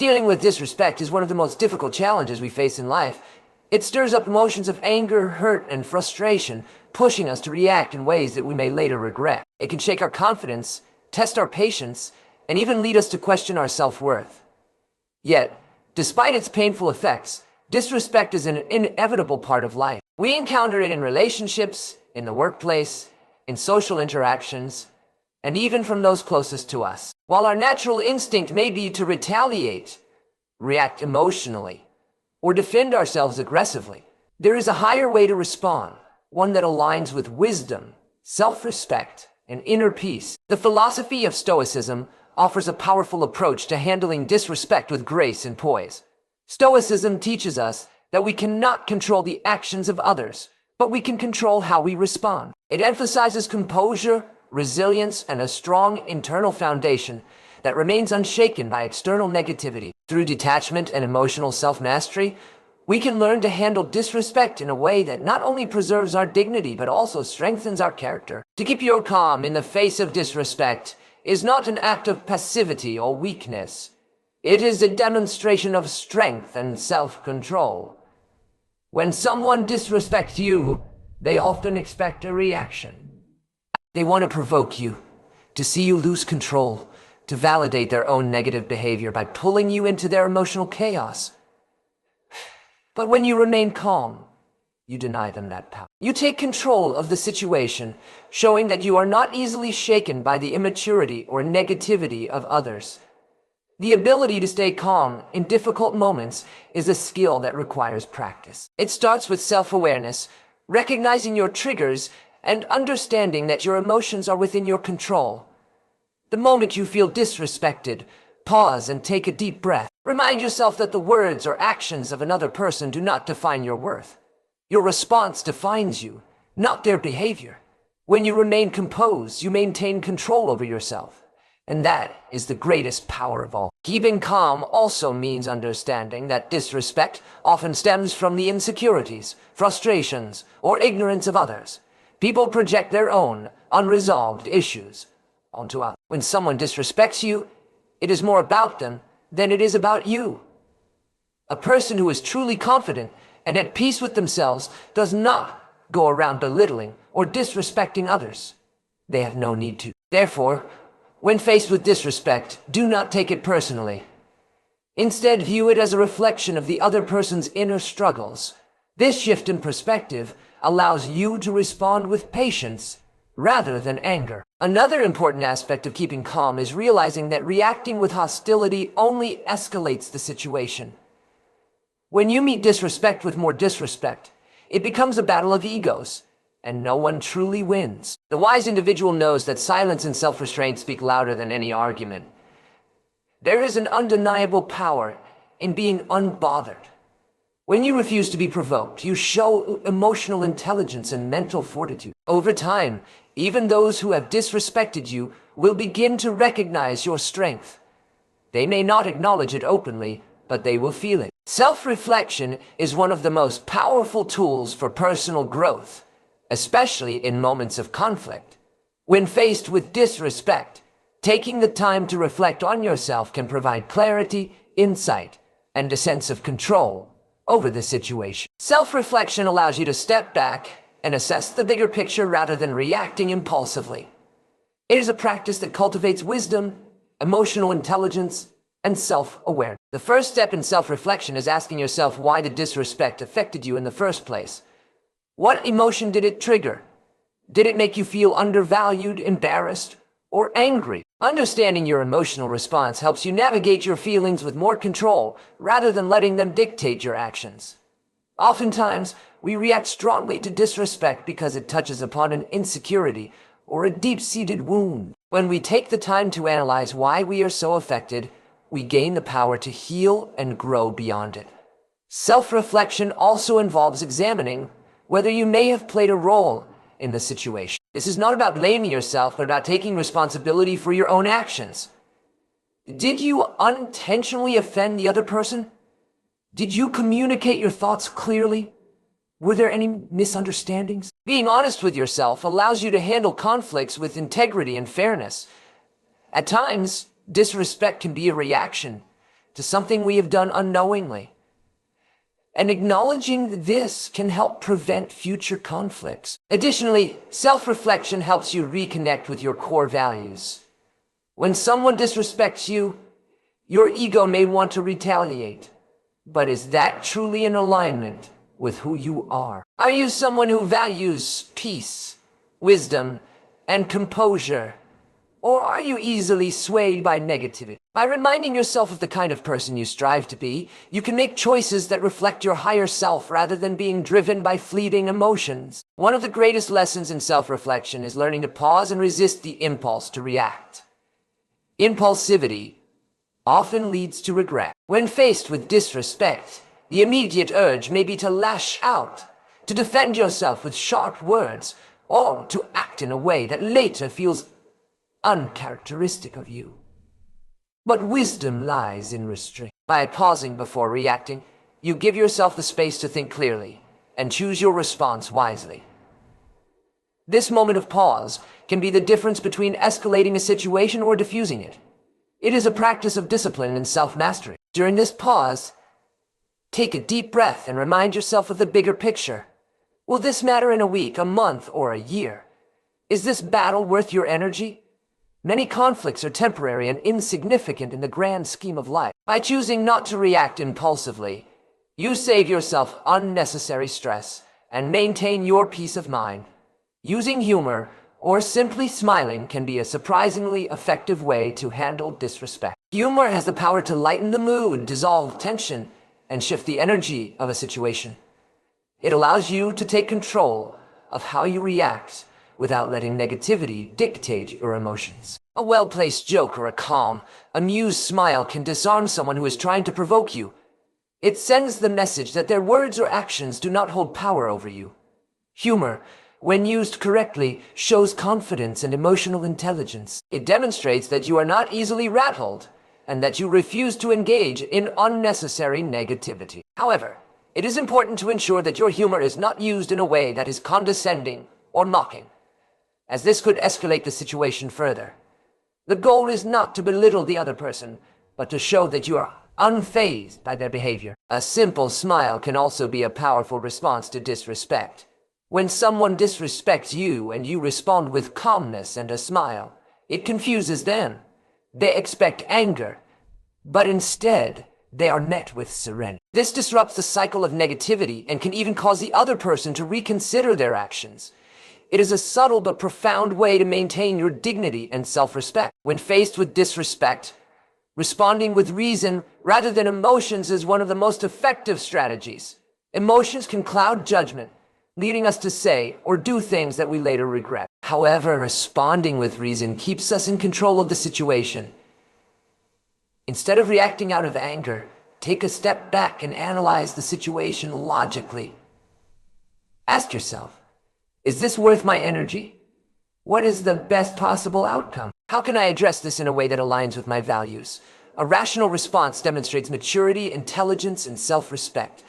Dealing with disrespect is one of the most difficult challenges we face in life. It stirs up emotions of anger, hurt, and frustration, pushing us to react in ways that we may later regret. It can shake our confidence, test our patience, and even lead us to question our self-worth. Yet, despite its painful effects, disrespect is an inevitable part of life. We encounter it in relationships, in the workplace, in social interactions, and even from those closest to us. While our natural instinct may be to retaliate, react emotionally, or defend ourselves aggressively, there is a higher way to respond, one that aligns with wisdom, self-respect, and inner peace. The philosophy of Stoicism offers a powerful approach to handling disrespect with grace and poise. Stoicism teaches us that we cannot control the actions of others, but we can control how we respond. It emphasizes composure, resilience, and a strong internal foundation that remains unshaken by external negativity. Through detachment and emotional self-mastery, we can learn to handle disrespect in a way that not only preserves our dignity, but also strengthens our character. To keep your calm in the face of disrespect is not an act of passivity or weakness. It is a demonstration of strength and self-control. When someone disrespects you, they often expect a reaction. They want to provoke you, to see you lose control, to validate their own negative behavior by pulling you into their emotional chaos. But when you remain calm, you deny them that power. You take control of the situation, showing that you are not easily shaken by the immaturity or negativity of others. The ability to stay calm in difficult moments is a skill that requires practice. It starts with self-awareness, recognizing your triggers, and understanding that your emotions are within your control. The moment you feel disrespected, pause and take a deep breath. Remind yourself that the words or actions of another person do not define your worth. Your response defines you, not their behavior. When you remain composed, you maintain control over yourself. And that is the greatest power of all. Keeping calm also means understanding that disrespect often stems from the insecurities, frustrations, or ignorance of others. People project their own unresolved issues onto others. When someone disrespects you, it is more about them than it is about you. A person who is truly confident and at peace with themselves does not go around belittling or disrespecting others. They have no need to. Therefore, when faced with disrespect, do not take it personally. Instead, view it as a reflection of the other person's inner struggles. This shift in perspective allows you to respond with patience rather than anger. Another important aspect of keeping calm is realizing that reacting with hostility only escalates the situation. When you meet disrespect with more disrespect, it becomes a battle of egos, and no one truly wins. The wise individual knows that silence and self-restraint speak louder than any argument. There is an undeniable power in being unbothered. When you refuse to be provoked, you show emotional intelligence and mental fortitude. Over time, even those who have disrespected you will begin to recognize your strength. They may not acknowledge it openly, but they will feel it. Self-reflection is one of the most powerful tools for personal growth, especially in moments of conflict. When faced with disrespect, taking the time to reflect on yourself can provide clarity, insight, and a sense of control over the situation. Self-reflection allows you to step back and assess the bigger picture rather than reacting impulsively. It is a practice that cultivates wisdom, emotional intelligence, and self-awareness. The first step in self-reflection is asking yourself why the disrespect affected you in the first place. What emotion did it trigger? Did it make you feel undervalued, embarrassed, or angry? Understanding your emotional response helps you navigate your feelings with more control rather than letting them dictate your actions. Oftentimes, we react strongly to disrespect because it touches upon an insecurity or a deep-seated wound. When we take the time to analyze why we are so affected, we gain the power to heal and grow beyond it. Self-reflection also involves examining whether you may have played a role in the situation. This is not about blaming yourself, but about taking responsibility for your own actions. Did you unintentionally offend the other person? Did you communicate your thoughts clearly? Were there any misunderstandings? Being honest with yourself allows you to handle conflicts with integrity and fairness. At times, disrespect can be a reaction to to something we have done unknowingly. And acknowledging this can help prevent future conflicts. Additionally, self-reflection helps you reconnect with your core values. When someone disrespects you, your ego may want to retaliate. But is that truly in alignment with who you are? Are you someone who values peace, wisdom, and composure? Or are you easily swayed by negativity? By reminding yourself of the kind of person you strive to be, you can make choices that reflect your higher self rather than being driven by fleeting emotions. One of the greatest lessons in self-reflection is learning to pause and resist the impulse to react. Impulsivity often leads to regret. When faced with disrespect, the immediate urge may be to lash out, to defend yourself with sharp words, or to act in a way that later feels uncharacteristic of you. But wisdom lies in restraint. By pausing before reacting, you give yourself the space to think clearly and choose your response wisely. This moment of pause can be the difference between escalating a situation or diffusing it. It is a practice of discipline and self-mastery. During this pause, take a deep breath and remind yourself of the bigger picture. Will this matter in a week, a month, or a year? Is this battle worth your energy? Many conflicts are temporary and insignificant in the grand scheme of life. By choosing not to react impulsively, you save yourself unnecessary stress and maintain your peace of mind. Using humor or simply smiling can be a surprisingly effective way to handle disrespect. Humor has the power to lighten the mood, dissolve tension, and shift the energy of a situation. It allows you to take control of how you react without letting negativity dictate your emotions. A well-placed joke or a calm, amused smile can disarm someone who is trying to provoke you. It sends the message that their words or actions do not hold power over you. Humor, when used correctly, shows confidence and emotional intelligence. It demonstrates that you are not easily rattled and that you refuse to engage in unnecessary negativity. However, it is important to ensure that your humor is not used in a way that is condescending or mocking, as this could escalate the situation further. The goal is not to belittle the other person, but to show that you are unfazed by their behavior. A simple smile can also be a powerful response to disrespect. When someone disrespects you and you respond with calmness and a smile, it confuses them. They expect anger, but instead, they are met with serenity. This disrupts the cycle of negativity and can even cause the other person to reconsider their actions. It is a subtle but profound way to maintain your dignity and self-respect. When faced with disrespect, responding with reason rather than emotions is one of the most effective strategies. Emotions can cloud judgment, leading us to say or do things that we later regret. However, responding with reason keeps us in control of the situation. Instead of reacting out of anger, take a step back and analyze the situation logically. Ask yourself, is this worth my energy? What is the best possible outcome? How can I address this in a way that aligns with my values? A rational response demonstrates maturity, intelligence, and self-respect.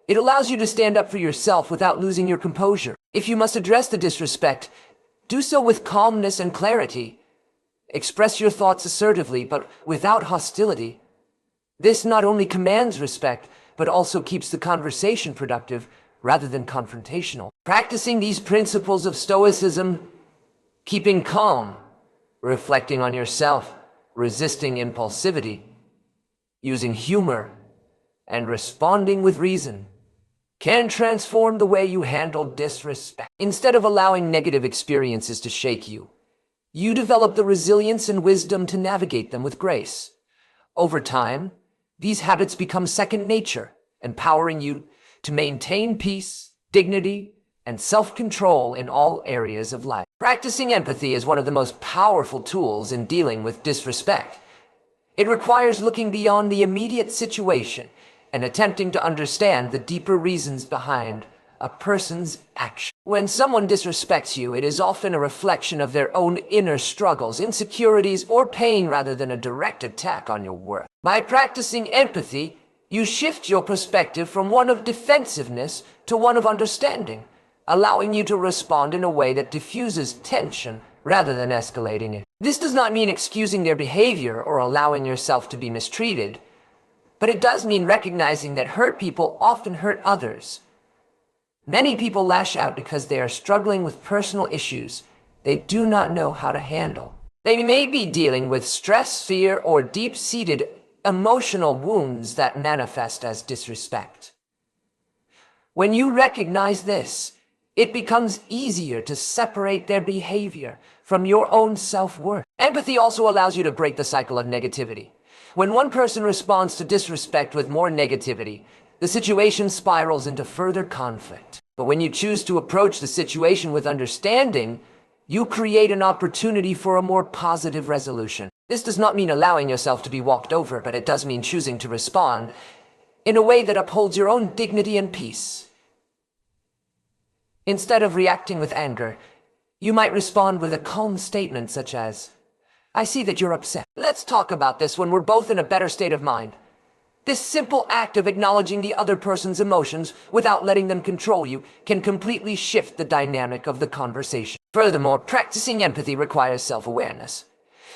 It allows you to stand up for yourself without losing your composure. If you must address the disrespect, do so with calmness and clarity. Express your thoughts assertively, but without hostility. This not only commands respect, but also keeps the conversation productive rather than confrontational. Practicing these principles of Stoicism, keeping calm, reflecting on yourself, resisting impulsivity, using humor, and responding with reason, can transform the way you handle disrespect. Instead of allowing negative experiences to shake you, you develop the resilience and wisdom to navigate them with grace. Over time, these habits become second nature, empowering you to maintain peace, dignity, and self-control in all areas of life. Practicing empathy is one of the most powerful tools in dealing with disrespect. It requires looking beyond the immediate situation and attempting to understand the deeper reasons behind a person's action. When someone disrespects you, it is often a reflection of their own inner struggles, insecurities, or pain rather than a direct attack on your worth. By practicing empathy, you shift your perspective from one of defensiveness to one of understanding, allowing you to respond in a way that diffuses tension rather than escalating it. This does not mean excusing their behavior or allowing yourself to be mistreated. but it does mean recognizing that hurt people often hurt others. Many people lash out because they are struggling with personal issues they do not know how to handle. They may be dealing with stress, fear, or deep-seated emotional wounds that manifest as disrespect. When you recognize this, it becomes easier to separate their behavior from your own self-worth. Empathy also allows you to break the cycle of negativity. When one person responds to disrespect with more negativity, the situation spirals into further conflict. But when you choose to approach the situation with understanding, you create an opportunity for a more positive resolution. This does not mean allowing yourself to be walked over, but it does mean choosing to respond in a way that upholds your own dignity and peace. Instead of reacting with anger, you might respond with a calm statement such as, "I see that you're upset. Let's talk about this when we're both in a better state of mind." This simple act of acknowledging the other person's emotions without letting them control you can completely shift the dynamic of the conversation. Furthermore, practicing empathy requires self-awareness.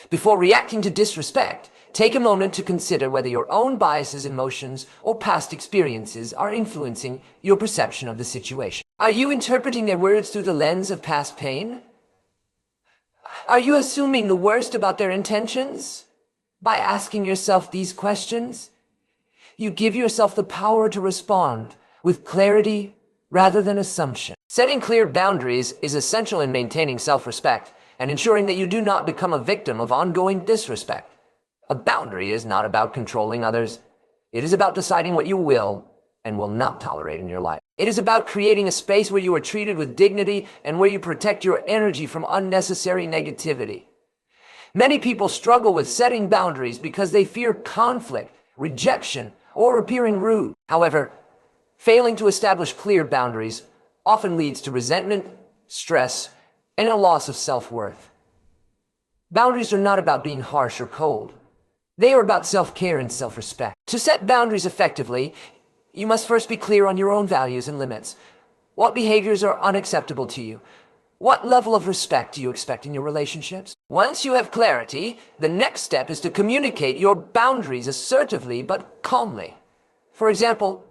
Before reacting to disrespect, take a moment to consider whether your own biases, emotions, or past experiences are influencing your perception of the situation. Are you interpreting their words through the lens of past pain? Are you assuming the worst about their intentions? By asking yourself these questions, you give yourself the power to respond with clarity rather than assumption. Setting clear boundaries is essential in maintaining self-respect and ensuring that you do not become a victim of ongoing disrespect. A boundary is not about controlling others. It is about deciding what you will and will not tolerate in your life. It is about creating a space where you are treated with dignity and where you protect your energy from unnecessary negativity. Many people struggle with setting boundaries because they fear conflict, rejection, or appearing rude. However, failing to establish clear boundaries often leads to resentment, stress, and a loss of self-worth. Boundaries are not about being harsh or cold. They are about self-care and self-respect. To set boundaries effectively, you must first be clear on your own values and limits. What behaviors are unacceptable to you? What level of respect do you expect in your relationships? Once you have clarity, the next step is to communicate your boundaries assertively but calmly. For example,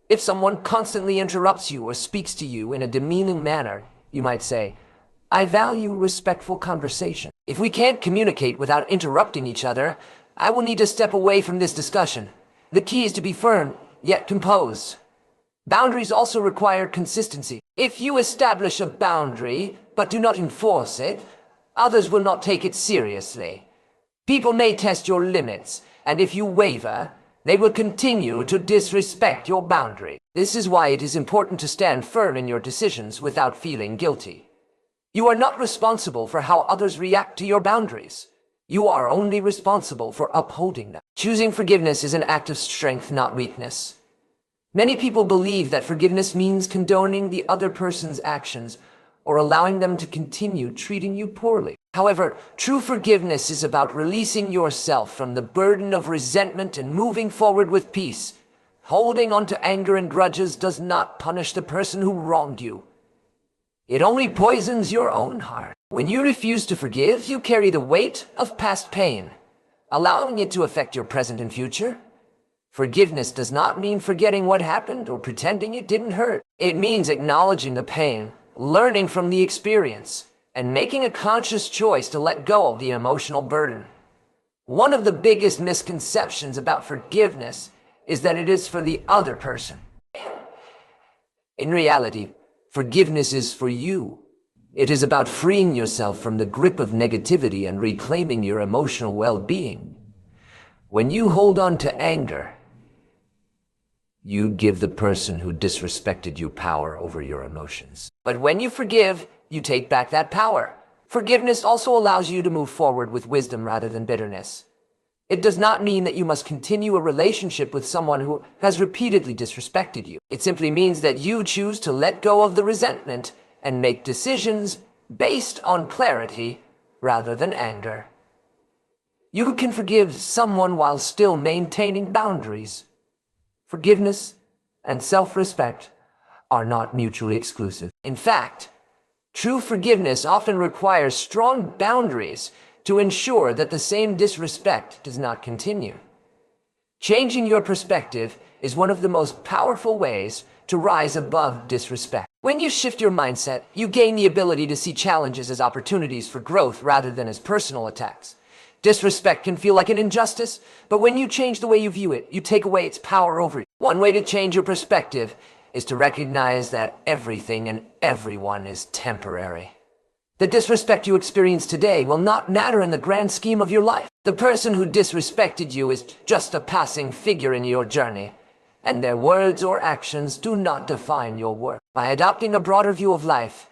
if someone constantly interrupts you or speaks to you in a demeaning manner, you might say, "I value respectful conversation. If we can't communicate without interrupting each other, I will need to step away from this discussion." The key is to be firm, yet composed. Boundaries also require consistency. If you establish a boundary, but do not enforce it, others will not take it seriously. People may test your limits, and if you waver, they will continue to disrespect your boundary. This is why it is important to stand firm in your decisions without feeling guilty. You are not responsible for how others react to your boundaries. You are only responsible for upholding them. Choosing forgiveness is an act of strength, not weakness. Many people believe that forgiveness means condoning the other person's actions or allowing them to continue treating you poorly. However, true forgiveness is about releasing yourself from the burden of resentment and moving forward with peace. Holding on to anger and grudges does not punish the person who wronged you. It only poisons your own heart. When you refuse to forgive, you carry the weight of past pain, allowing it to affect your present and future. Forgiveness does not mean forgetting what happened or pretending it didn't hurt. It means acknowledging the pain, learning from the experience, and making a conscious choice to let go of the emotional burden. One of the biggest misconceptions about forgiveness is that it is for the other person. In reality, forgiveness is for you. It is about freeing yourself from the grip of negativity and reclaiming your emotional well-being. When you hold on to anger, you give the person who disrespected you power over your emotions. But when you forgive, you take back that power. Forgiveness also allows you to move forward with wisdom rather than bitterness. It does not mean that you must continue a relationship with someone who has repeatedly disrespected you. It simply means that you choose to let go of the resentment and make decisions based on clarity rather than anger. You can forgive someone while still maintaining boundaries. Forgiveness and self-respect are not mutually exclusive. In fact, true forgiveness often requires strong boundaries to ensure that the same disrespect does not continue. Changing your perspective is one of the most powerful ways to rise above disrespect. When you shift your mindset, you gain the ability to see challenges as opportunities for growth rather than as personal attacks. Disrespect can feel like an injustice, but when you change the way you view it, you take away its power over you. One way to change your perspective is to recognize that everything and everyone is temporary. The disrespect you experience today will not matter in the grand scheme of your life. The person who disrespected you is just a passing figure in your journey, and their words or actions do not define your worth. By adopting a broader view of life,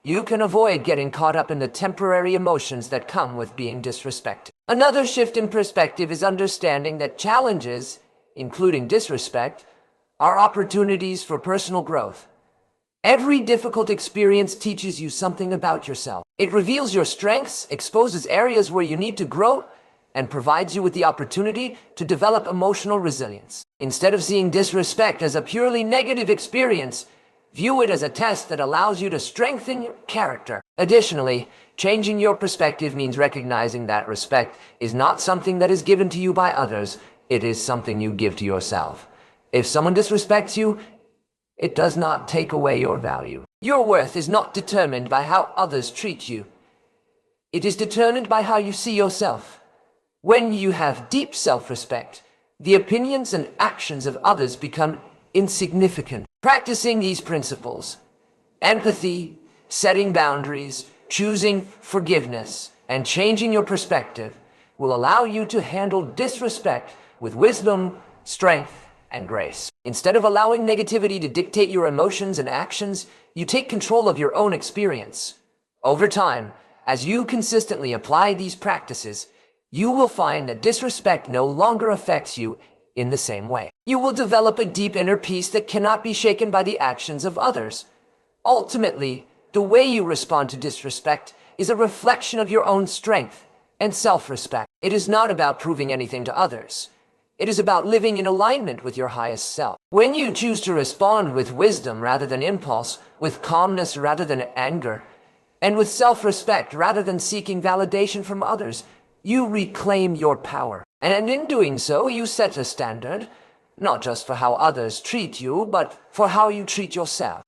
you can avoid getting caught up in the temporary emotions that come with being disrespected. Another shift in perspective is understanding that challenges, including disrespect, are opportunities for personal growth. Every difficult experience teaches you something about yourself. It reveals your strengths, exposes areas where you need to grow, and provides you with the opportunity to develop emotional resilience. Instead of seeing disrespect as a purely negative experience, view it as a test that allows you to strengthen your character. Additionally, changing your perspective means recognizing that respect is not something that is given to you by others, it is something you give to yourself. If someone disrespects you, it does not take away your value. Your worth is not determined by how others treat you. It is determined by how you see yourself. When you have deep self-respect, the opinions and actions of others become insignificant. Practicing these principles, empathy, setting boundaries, choosing forgiveness, and changing your perspective will allow you to handle disrespect with wisdom, strength, and grace. Instead of allowing negativity to dictate your emotions and actions, you take control of your own experience. Over time, as you consistently apply these practices, you will find that disrespect no longer affects you in the same way. You will develop a deep inner peace that cannot be shaken by the actions of others. Ultimately, the way you respond to disrespect is a reflection of your own strength and self-respect. It is not about proving anything to others. It is about living in alignment with your highest self. When you choose to respond with wisdom rather than impulse, with calmness rather than anger, and with self-respect rather than seeking validation from others, you reclaim your power. And in doing so, you set a standard, not just for how others treat you, but for how you treat yourself.